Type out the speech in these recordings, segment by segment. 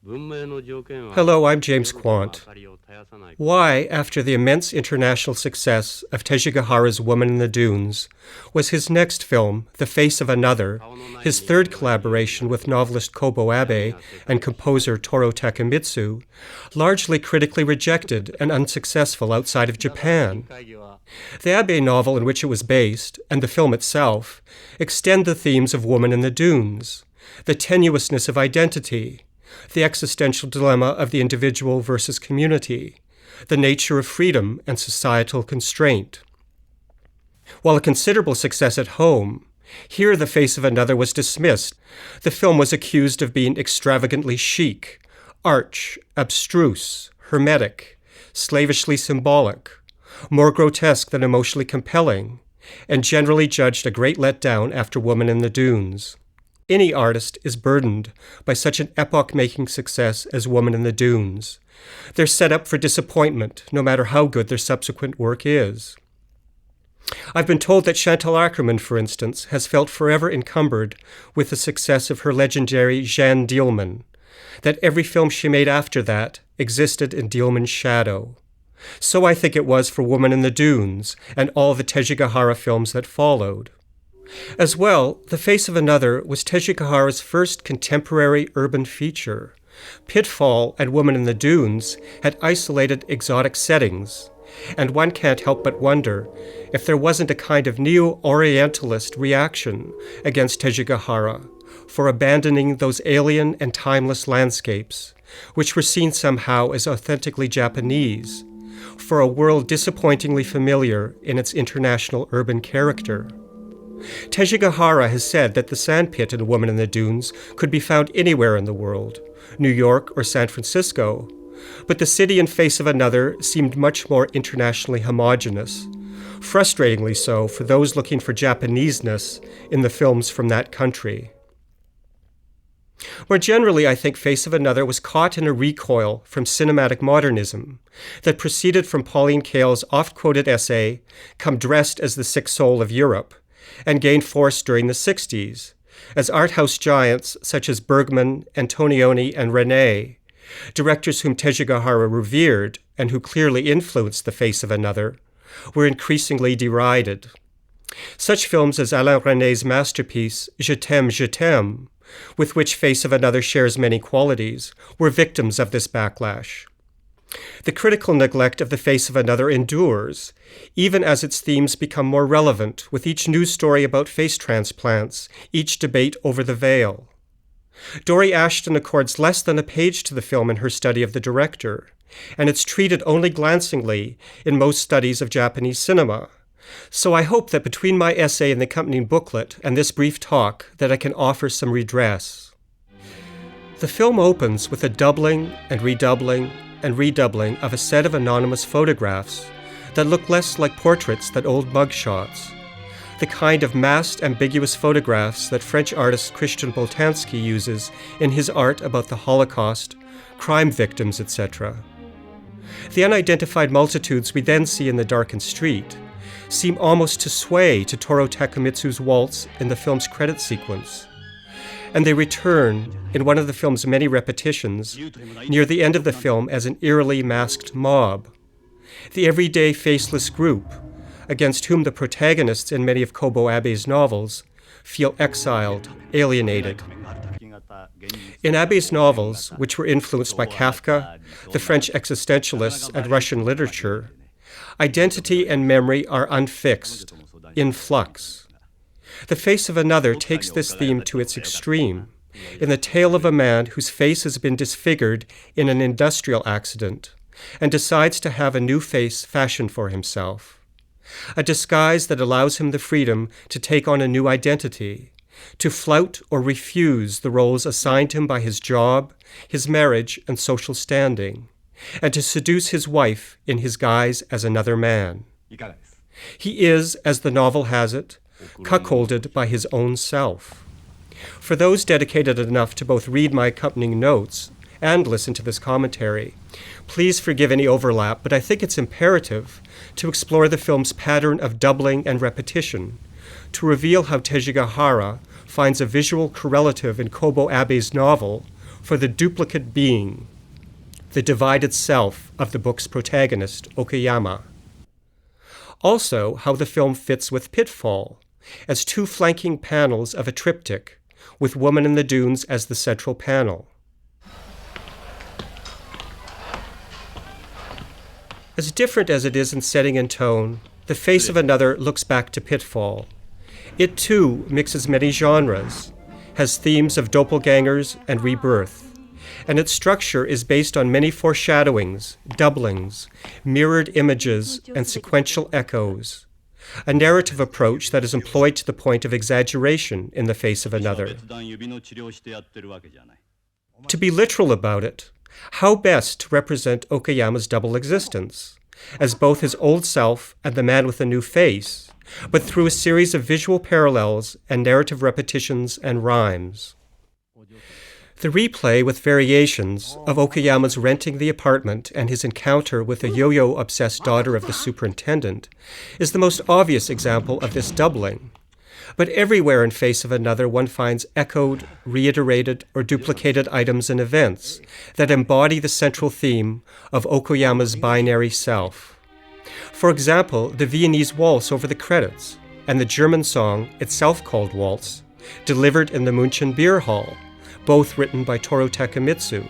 Hello, I'm James Quant. Why, after the immense international success of Tejigahara's Woman in the Dunes, was his next film, The Face of Another, his third collaboration with novelist Kobo Abe and composer Toru Takemitsu, largely critically rejected and unsuccessful outside of Japan? The Abe novel in which it was based, and the film itself, extend the themes of Woman in the Dunes, the tenuousness of identity, the existential dilemma of the individual versus community, the nature of freedom and societal constraint. While a considerable success at home, here The Face of Another was dismissed. The film was accused of being extravagantly chic, arch, abstruse, hermetic, slavishly symbolic, more grotesque than emotionally compelling, and generally judged a great letdown after Woman in the Dunes. Any artist is burdened by such an epoch-making success as Woman in the Dunes. They're set up for disappointment, no matter how good their subsequent work is. I've been told that Chantal Akerman, for instance, has felt forever encumbered with the success of her legendary Jeanne Dielman, that every film she made after that existed in Dielman's shadow. So I think it was for Woman in the Dunes and all the Tejigahara films that followed. As well, The Face of Another was Tejigahara's first contemporary urban feature. Pitfall and Woman in the Dunes had isolated exotic settings, and one can't help but wonder if there wasn't a kind of neo-Orientalist reaction against Tejigahara for abandoning those alien and timeless landscapes, which were seen somehow as authentically Japanese, for a world disappointingly familiar in its international urban character. Tejigahara has said that the sandpit in Woman in the Dunes could be found anywhere in the world, New York or San Francisco, but the city in Face of Another seemed much more internationally homogeneous, frustratingly so for those looking for Japaneseness in the films from that country. More generally, I think Face of Another was caught in a recoil from cinematic modernism that proceeded from Pauline Kael's oft-quoted essay, Come Dressed as the Sick Soul of Europe, and gained force during the 60s, as art house giants such as Bergman, Antonioni, and René, directors whom Tejigahara revered and who clearly influenced The Face of Another, were increasingly derided. Such films as Alain René's masterpiece, Je t'aime, with which Face of Another shares many qualities, were victims of this backlash. The critical neglect of The Face of Another endures, even as its themes become more relevant with each news story about face transplants, each debate over the veil. Dori Ashton accords less than a page to the film in her study of the director, and it's treated only glancingly in most studies of Japanese cinema. So I hope that between my essay and the accompanying booklet and this brief talk that I can offer some redress. The film opens with a doubling and redoubling of a set of anonymous photographs that look less like portraits than old mugshots, the kind of masked, ambiguous photographs that French artist Christian Boltanski uses in his art about the Holocaust, crime victims, etc. The unidentified multitudes we then see in the darkened street seem almost to sway to Toru Takemitsu's waltz in the film's credit sequence, and they return in one of the film's many repetitions near the end of the film as an eerily masked mob, the everyday faceless group against whom the protagonists in many of Kobo Abe's novels feel exiled, alienated. In Abe's novels, which were influenced by Kafka, the French existentialists, and Russian literature, identity and memory are unfixed, in flux. The Face of Another takes this theme to its extreme, in the tale of a man whose face has been disfigured in an industrial accident, and decides to have a new face fashioned for himself. A disguise that allows him the freedom to take on a new identity, to flout or refuse the roles assigned him by his job, his marriage, and social standing, and to seduce his wife in his guise as another man. He is, as the novel has it, cuckolded by his own self. For those dedicated enough to both read my accompanying notes and listen to this commentary, please forgive any overlap, but I think it's imperative to explore the film's pattern of doubling and repetition, to reveal how Tejigahara finds a visual correlative in Kobo Abe's novel for the duplicate being, the divided self of the book's protagonist, Okayama. Also, how the film fits with Pitfall, as two flanking panels of a triptych, with Woman in the Dunes as the central panel. As different as it is in setting and tone, The Face of Another looks back to Pitfall. It too mixes many genres, has themes of doppelgangers and rebirth, and its structure is based on many foreshadowings, doublings, mirrored images, and sequential echoes, a narrative approach that is employed to the point of exaggeration in The Face of Another. To be literal about it, how best to represent Okayama's double existence, as both his old self and the man with the new face, but through a series of visual parallels and narrative repetitions and rhymes. The replay with variations of Okayama's renting the apartment and his encounter with the yo-yo-obsessed daughter of the superintendent is the most obvious example of this doubling. But everywhere in Face of Another one finds echoed, reiterated, or duplicated items and events that embody the central theme of Okayama's binary self. For example, the Viennese waltz over the credits, and the German song, itself called Waltz, delivered in the München Beer Hall, both written by Toru Takemitsu.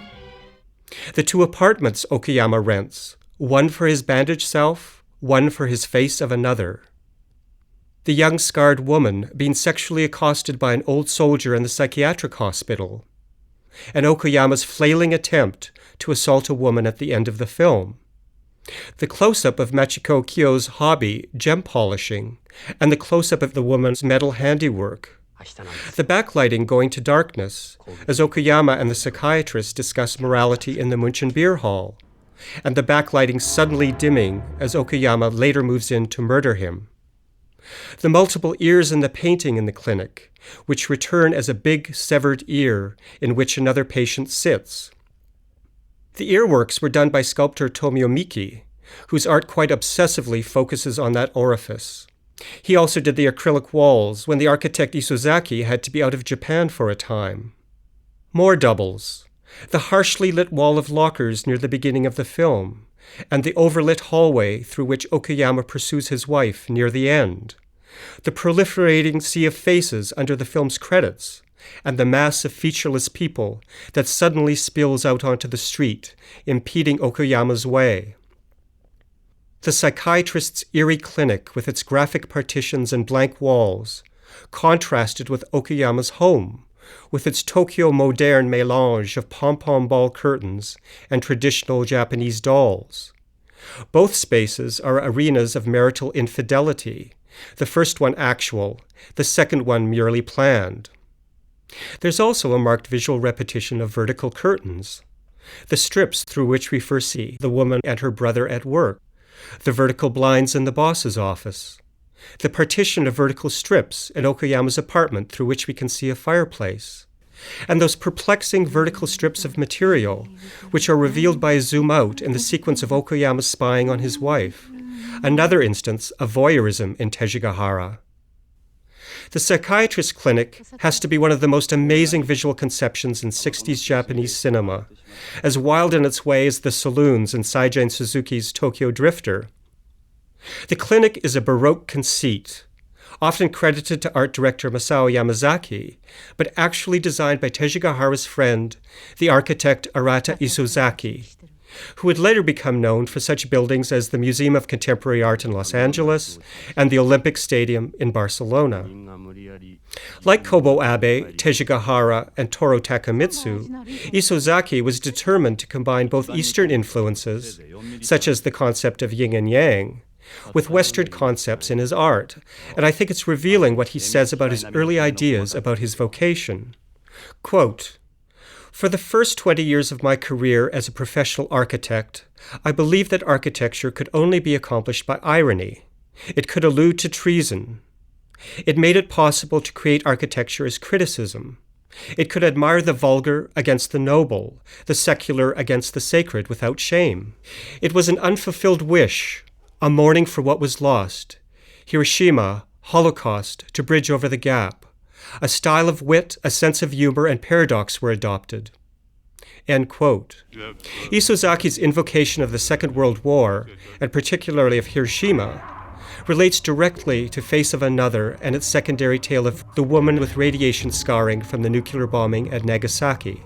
The two apartments Okayama rents, one for his bandaged self, one for his face of another. The young scarred woman being sexually accosted by an old soldier in the psychiatric hospital, and Okayama's flailing attempt to assault a woman at the end of the film. The close-up of Machiko Kyo's hobby, gem polishing, and the close-up of the woman's metal handiwork. The backlighting going to darkness, as Okayama and the psychiatrist discuss morality in the München Beer Hall, and the backlighting suddenly dimming as Okayama later moves in to murder him. The multiple ears in the painting in the clinic, which return as a big severed ear in which another patient sits. The earworks were done by sculptor Tomio Miki, whose art quite obsessively focuses on that orifice. He also did the acrylic walls when the architect Isozaki had to be out of Japan for a time. More doubles. The harshly lit wall of lockers near the beginning of the film, and the overlit hallway through which Okayama pursues his wife near the end. The proliferating sea of faces under the film's credits, and the mass of featureless people that suddenly spills out onto the street, impeding Okayama's way. The psychiatrist's eerie clinic with its graphic partitions and blank walls, contrasted with Okayama's home, with its Tokyo moderne mélange of pom-pom ball curtains and traditional Japanese dolls. Both spaces are arenas of marital infidelity, the first one actual, the second one merely planned. There's also a marked visual repetition of vertical curtains, the strips through which we first see the woman and her brother at work, the vertical blinds in the boss's office, the partition of vertical strips in Okayama's apartment through which we can see a fireplace, and those perplexing vertical strips of material which are revealed by a zoom out in the sequence of Okayama spying on his wife, another instance of voyeurism in Tejigahara. The psychiatrist clinic has to be one of the most amazing visual conceptions in 60s Japanese cinema, as wild in its way as the saloons in Seigen Suzuki's Tokyo Drifter. The clinic is a Baroque conceit, often credited to art director Masao Yamazaki, but actually designed by Tejigahara's friend, the architect Arata Isozaki, who would later become known for such buildings as the Museum of Contemporary Art in Los Angeles and the Olympic Stadium in Barcelona. Like Kobo Abe, Tejigahara, and Toru Takemitsu, Isozaki was determined to combine both Eastern influences, such as the concept of yin and yang, with Western concepts in his art, and I think it's revealing what he says about his early ideas about his vocation. Quote, "For the first 20 years of my career as a professional architect, I believed that architecture could only be accomplished by irony. It could allude to treason. It made it possible to create architecture as criticism. It could admire the vulgar against the noble, the secular against the sacred without shame. It was an unfulfilled wish, a mourning for what was lost. Hiroshima, Holocaust, to bridge over the gap. A style of wit, a sense of humor, and paradox were adopted. End quote. Isozaki's invocation of the Second World War, and particularly of Hiroshima, relates directly to Face of Another and its secondary tale of the woman with radiation scarring from the nuclear bombing at Nagasaki.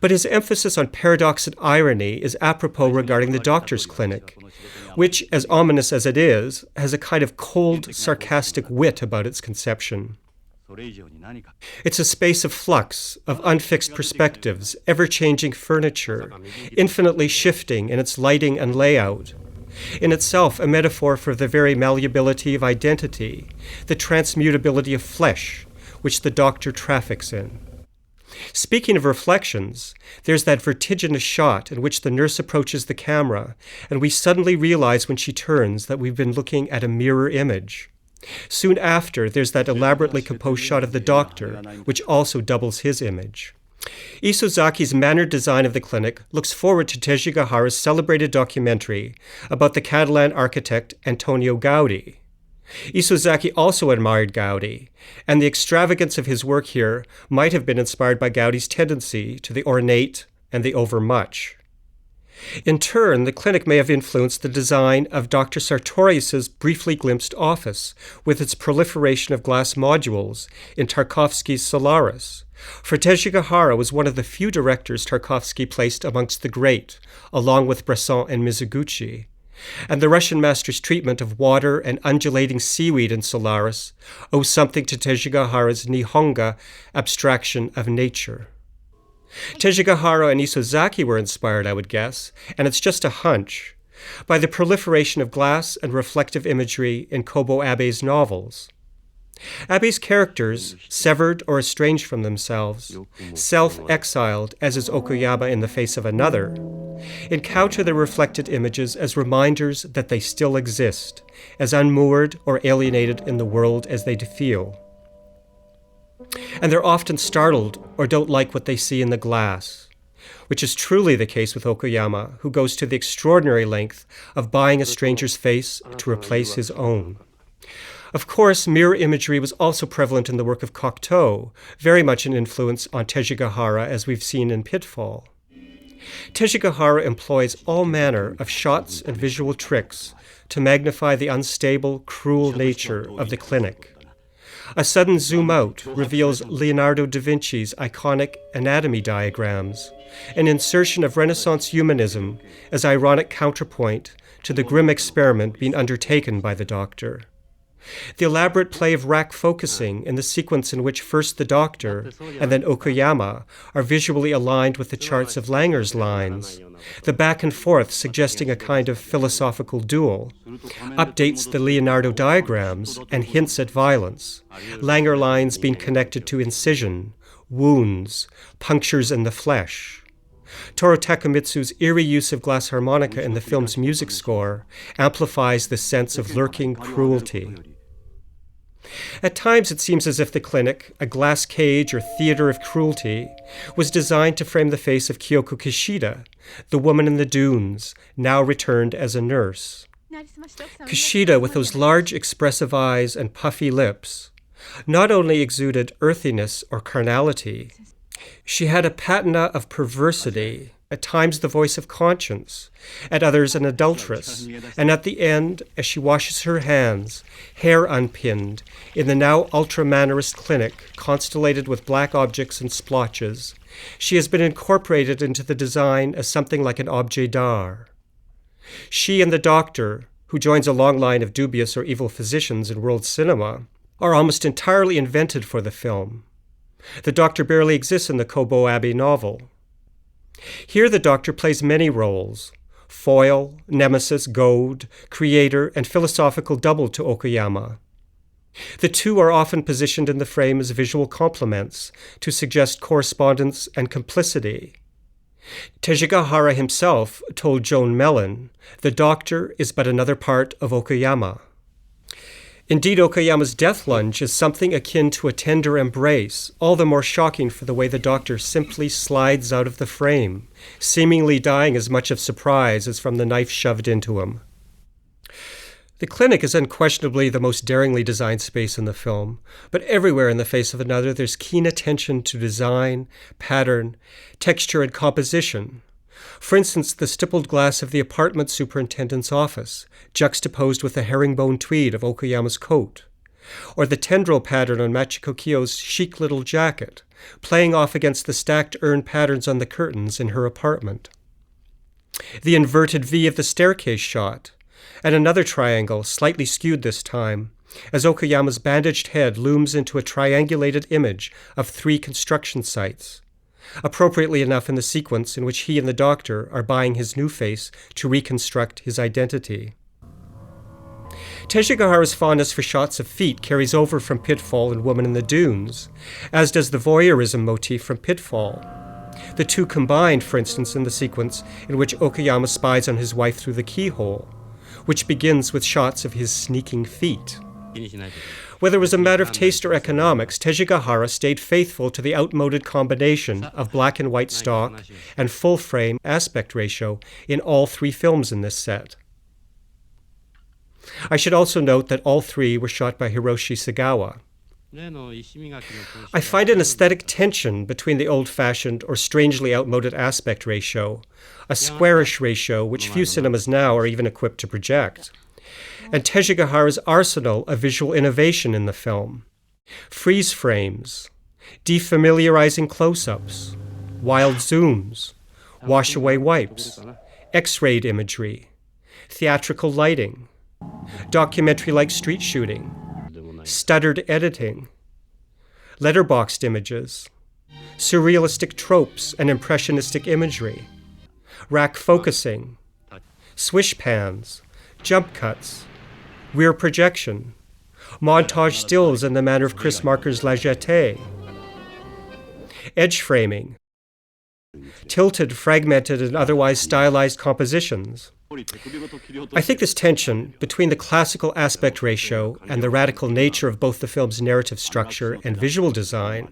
But his emphasis on paradox and irony is apropos regarding the doctor's clinic, which, as ominous as it is, has a kind of cold, sarcastic wit about its conception. It's a space of flux, of unfixed perspectives, ever-changing furniture, infinitely shifting in its lighting and layout. In itself, a metaphor for the very malleability of identity, the transmutability of flesh, which the doctor traffics in. Speaking of reflections, there's that vertiginous shot in which the nurse approaches the camera, and we suddenly realize when she turns that we've been looking at a mirror image. Soon after, there's that elaborately composed shot of the doctor, which also doubles his image. Isozaki's mannered design of the clinic looks forward to Teji Gahara's celebrated documentary about the Catalan architect Antonio Gaudi. Isozaki also admired Gaudi, and the extravagance of his work here might have been inspired by Gaudi's tendency to the ornate and the overmuch. In turn, the clinic may have influenced the design of Dr. Sartorius's briefly glimpsed office, with its proliferation of glass modules in Tarkovsky's Solaris. For Teji Gahara was one of the few directors Tarkovsky placed amongst the great, along with Bresson and Mizoguchi. And the Russian master's treatment of water and undulating seaweed in Solaris owes something to Teji Gahara's Nihonga abstraction of nature. Teji Gahara and Isozaki were inspired, I would guess, and it's just a hunch, by the proliferation of glass and reflective imagery in Kobo Abe's novels. Abe's characters, severed or estranged from themselves, self-exiled, as is Okuyama in The Face of Another, encounter the reflected images as reminders that they still exist, as unmoored or alienated in the world as they feel. And they're often startled or don't like what they see in the glass, which is truly the case with Okuyama, who goes to the extraordinary length of buying a stranger's face to replace his own. Of course, mirror imagery was also prevalent in the work of Cocteau, very much an influence on Teji Gahara, as we've seen in Pitfall. Teji Gahara employs all manner of shots and visual tricks to magnify the unstable, cruel nature of the clinic. A sudden zoom out reveals Leonardo da Vinci's iconic anatomy diagrams, an insertion of Renaissance humanism as ironic counterpoint to the grim experiment being undertaken by the doctor. The elaborate play of rack focusing in the sequence in which first the doctor and then Okuyama are visually aligned with the charts of Langer's lines, the back and forth suggesting a kind of philosophical duel, updates the Leonardo diagrams and hints at violence, Langer lines being connected to incision, wounds, punctures in the flesh. Toru Takemitsu's eerie use of glass harmonica in the film's music score amplifies the sense of lurking cruelty. At times it seems as if the clinic, a glass cage or theater of cruelty, was designed to frame the face of Kyoko Kishida, the woman in the dunes, now returned as a nurse. Kishida, with those large expressive eyes and puffy lips, not only exuded earthiness or carnality, she had a patina of perversity, at times the voice of conscience, at others an adulteress, and at the end, as she washes her hands, hair unpinned, in the now ultra-mannerist clinic, constellated with black objects and splotches, she has been incorporated into the design as something like an objet d'art. She and the doctor, who joins a long line of dubious or evil physicians in world cinema, are almost entirely invented for the film. The doctor barely exists in the Kobo Abe novel. Here the doctor plays many roles: foil, nemesis, goad, creator, and philosophical double to Okuyama. The two are often positioned in the frame as visual complements to suggest correspondence and complicity. Teji Gahara himself told Joan Mellon, "The doctor is but another part of Okuyama." Indeed, Okuyama's death lunge is something akin to a tender embrace, all the more shocking for the way the doctor simply slides out of the frame, seemingly dying as much of surprise as from the knife shoved into him. The clinic is unquestionably the most daringly designed space in the film, but everywhere in The Face of Another there's keen attention to design, pattern, texture, and composition. For instance, the stippled glass of the apartment superintendent's office, juxtaposed with the herringbone tweed of Okayama's coat, or the tendril pattern on Machiko Kyo's chic little jacket, playing off against the stacked urn patterns on the curtains in her apartment. The inverted V of the staircase shot, and another triangle, slightly skewed this time, as Okayama's bandaged head looms into a triangulated image of 3 construction sites, appropriately enough in the sequence in which he and the doctor are buying his new face to reconstruct his identity. Tejigahara's fondness for shots of feet carries over from Pitfall and Woman in the Dunes, as does the voyeurism motif from Pitfall. The two combined, for instance, in the sequence in which Okayama spies on his wife through the keyhole, which begins with shots of his sneaking feet. Whether it was a matter of taste or economics, Tejigahara stayed faithful to the outmoded combination of black and white stock and full-frame aspect ratio in all 3 films in this set. I should also note that all 3 were shot by Hiroshi Sagawa. I find an aesthetic tension between the old-fashioned or strangely outmoded aspect ratio, a squarish ratio which few cinemas now are even equipped to project, and Tejigahara's arsenal of visual innovation in the film. Freeze frames, defamiliarizing close-ups, wild zooms, wash-away wipes, X-rayed imagery, theatrical lighting, documentary-like street shooting, stuttered editing, letterboxed images, surrealistic tropes and impressionistic imagery, rack focusing, swish pans, jump cuts, rear projection, montage stills in the manner of Chris Marker's La Jetée, edge framing, tilted, fragmented, and otherwise stylized compositions. I think this tension between the classical aspect ratio and the radical nature of both the film's narrative structure and visual design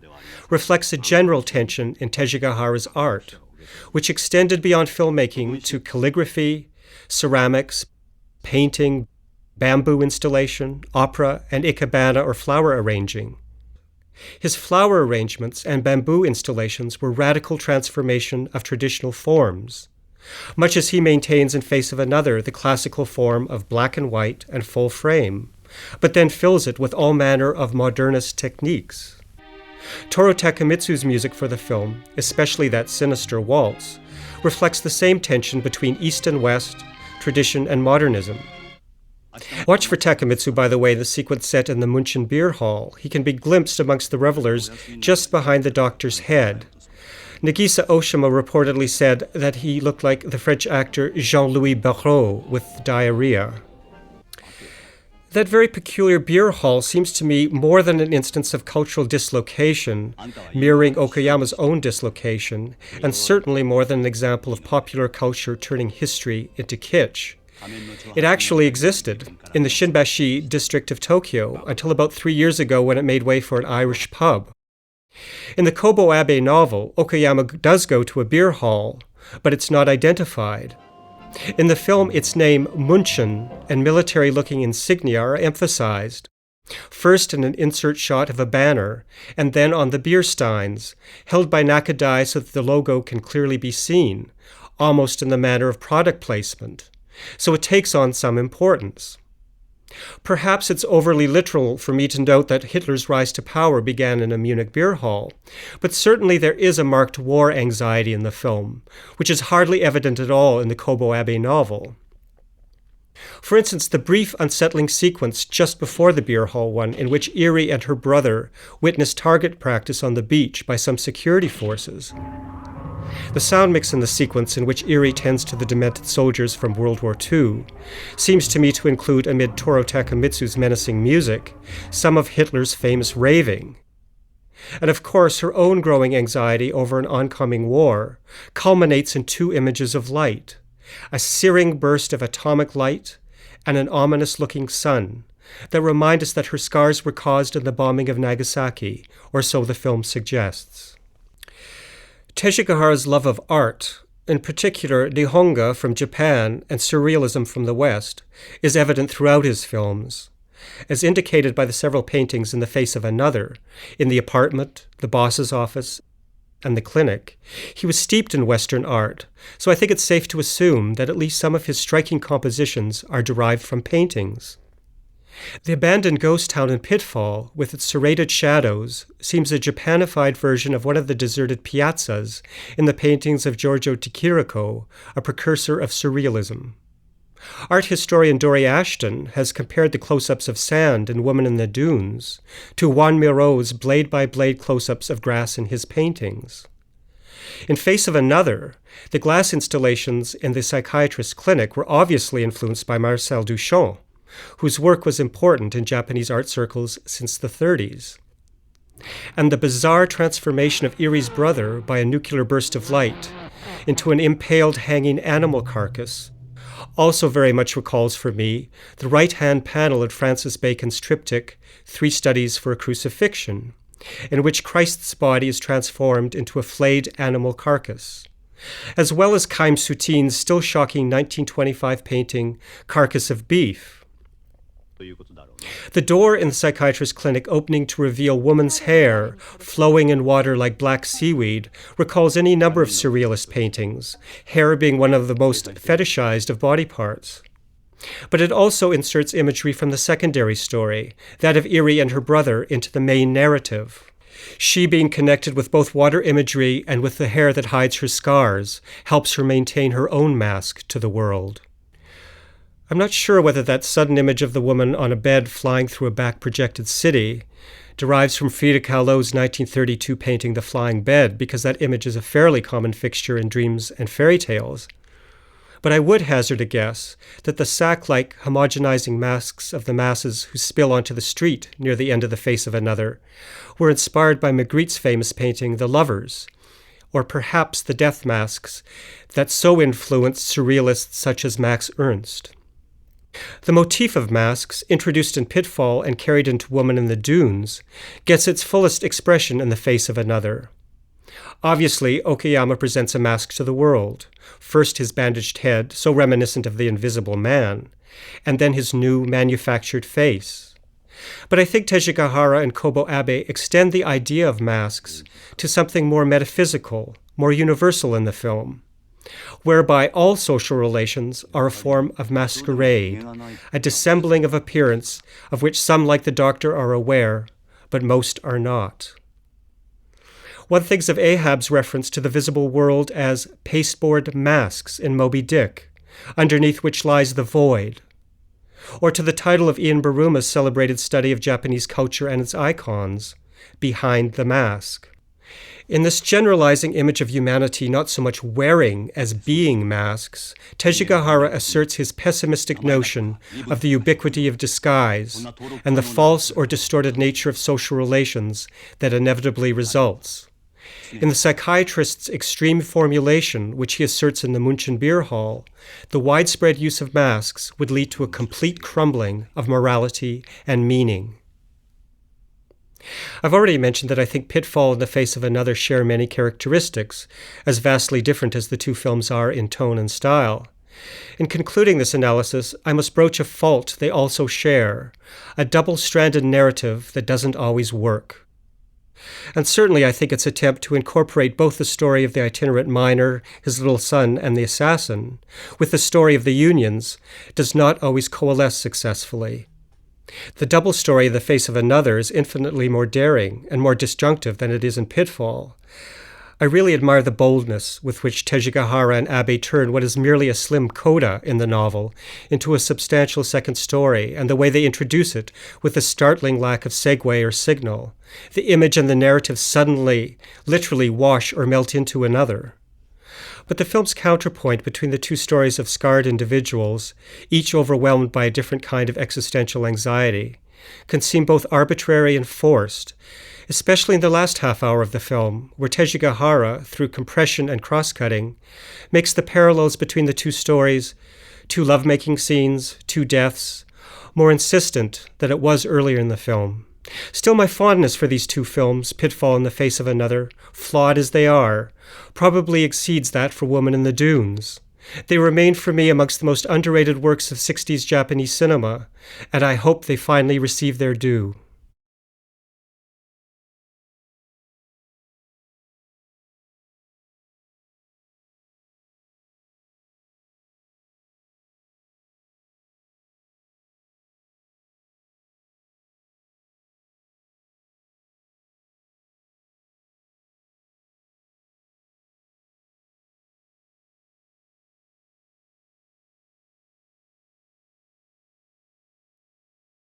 reflects a general tension in Tejigahara's art, which extended beyond filmmaking to calligraphy, ceramics, painting, bamboo installation, opera, and ikebana or flower arranging. His flower arrangements and bamboo installations were radical transformation of traditional forms, much as he maintains in Face of Another the classical form of black and white and full frame, but then fills it with all manner of modernist techniques. Toru Takemitsu's music for the film, especially that sinister waltz, reflects the same tension between East and West, tradition and modernism. Watch for Takemitsu, by the way, the sequence set in the München Beer Hall. He can be glimpsed amongst the revelers just behind the doctor's head. Nagisa Oshima reportedly said that he looked like the French actor Jean-Louis Barrault with diarrhea. That very peculiar beer hall seems to me more than an instance of cultural dislocation, mirroring Okayama's own dislocation, and certainly more than an example of popular culture turning history into kitsch. It actually existed in the Shinbashi district of Tokyo until about 3 years ago when it made way for an Irish pub. In the Kobo Abe novel, Okayama does go to a beer hall, but it's not identified. In the film, its name, München, and military-looking insignia are emphasized, first in an insert shot of a banner, and then on the beer steins, held by Nakadai so that the logo can clearly be seen, almost in the manner of product placement. So it takes on some importance. Perhaps it's overly literal for me to note that Hitler's rise to power began in a Munich beer hall, but certainly there is a marked war anxiety in the film, which is hardly evident at all in the Kobo Abe novel. For instance, the brief, unsettling sequence just before the beer hall one, in which Eri and her brother witness target practice on the beach by some security forces. The sound mix in the sequence in which Eri tends to the demented soldiers from World War II seems to me to include, amid Toru Takemitsu's menacing music, some of Hitler's famous raving. And of course, her own growing anxiety over an oncoming war culminates in 2 images of light, a searing burst of atomic light and an ominous-looking sun that remind us that her scars were caused in the bombing of Nagasaki, or so the film suggests. Tejigahara's love of art, in particular Nihonga from Japan and surrealism from the West, is evident throughout his films, as indicated by the several paintings in The Face of Another, in the apartment, the boss's office, and the clinic. He was steeped in Western art, so I think it's safe to assume that at least some of his striking compositions are derived from paintings. The abandoned ghost town in Pitfall, with its serrated shadows, seems a Japanified version of one of the deserted piazzas in the paintings of Giorgio de Chirico, a precursor of surrealism. Art historian Dory Ashton has compared the close-ups of sand in Woman in the Dunes to Juan Miró's blade-by-blade close-ups of grass in his paintings. In Face of Another, the glass installations in the psychiatrist's clinic were obviously influenced by Marcel Duchamp, whose work was important in Japanese art circles since the 30s. And the bizarre transformation of Irie's brother by a nuclear burst of light into an impaled hanging animal carcass also very much recalls for me the right-hand panel in Francis Bacon's triptych, Three Studies for a Crucifixion, in which Christ's body is transformed into a flayed animal carcass, as well as Chaim Soutin's still shocking 1925 painting, Carcass of Beef. The door in the psychiatrist's clinic opening to reveal woman's hair flowing in water like black seaweed recalls any number of surrealist paintings, hair being one of the most fetishized of body parts. But it also inserts imagery from the secondary story, that of Irie and her brother, into the main narrative. She, being connected with both water imagery and with the hair that hides her scars, helps her maintain her own mask to the world. I'm not sure whether that sudden image of the woman on a bed flying through a back-projected city derives from Frida Kahlo's 1932 painting The Flying Bed, because that image is a fairly common fixture in dreams and fairy tales. But I would hazard a guess that the sack-like homogenizing masks of the masses who spill onto the street near the end of The Face of Another were inspired by Magritte's famous painting The Lovers, or perhaps the death masks that so influenced surrealists such as Max Ernst. The motif of masks, introduced in Pitfall and carried into Woman in the Dunes, gets its fullest expression in The Face of Another. Obviously, Okayama presents a mask to the world, first his bandaged head, so reminiscent of the Invisible Man, and then his new manufactured face. But I think Tejigahara and Kobo Abe extend the idea of masks to something more metaphysical, more universal in the film, whereby all social relations are a form of masquerade, a dissembling of appearance of which some, like the Doctor, are aware, but most are not. One thinks of Ahab's reference to the visible world as pasteboard masks in Moby Dick, underneath which lies the void, or to the title of Ian Baruma's celebrated study of Japanese culture and its icons, Behind the Mask. In this generalizing image of humanity not so much wearing as being masks, Tejigahara asserts his pessimistic notion of the ubiquity of disguise and the false or distorted nature of social relations that inevitably results. In the psychiatrist's extreme formulation, which he asserts in the München Beer Hall, the widespread use of masks would lead to a complete crumbling of morality and meaning. I've already mentioned that I think Pitfall and The Face of Another share many characteristics, as vastly different as the two films are in tone and style. In concluding this analysis, I must broach a fault they also share, a double-stranded narrative that doesn't always work. And certainly I think its attempt to incorporate both the story of the itinerant miner, his little son, and the assassin, with the story of the unions, does not always coalesce successfully. The double story of The Face of Another is infinitely more daring and more disjunctive than it is in Pitfall. I really admire the boldness with which Tejigahara and Abe turn what is merely a slim coda in the novel into a substantial second story, and the way they introduce it with a startling lack of segue or signal. The image and the narrative suddenly, literally wash or melt into another. But the film's counterpoint between the two stories of scarred individuals, each overwhelmed by a different kind of existential anxiety, can seem both arbitrary and forced, especially in the last half hour of the film, where Tejigahara, through compression and cross-cutting, makes the parallels between the two stories, two lovemaking scenes, two deaths, more insistent than it was earlier in the film, Still, my fondness for these two films, Pitfall and The Face of Another, flawed as they are, probably exceeds that for Woman in the Dunes. They remain for me amongst the most underrated works of 60s Japanese cinema, and I hope they finally receive their due.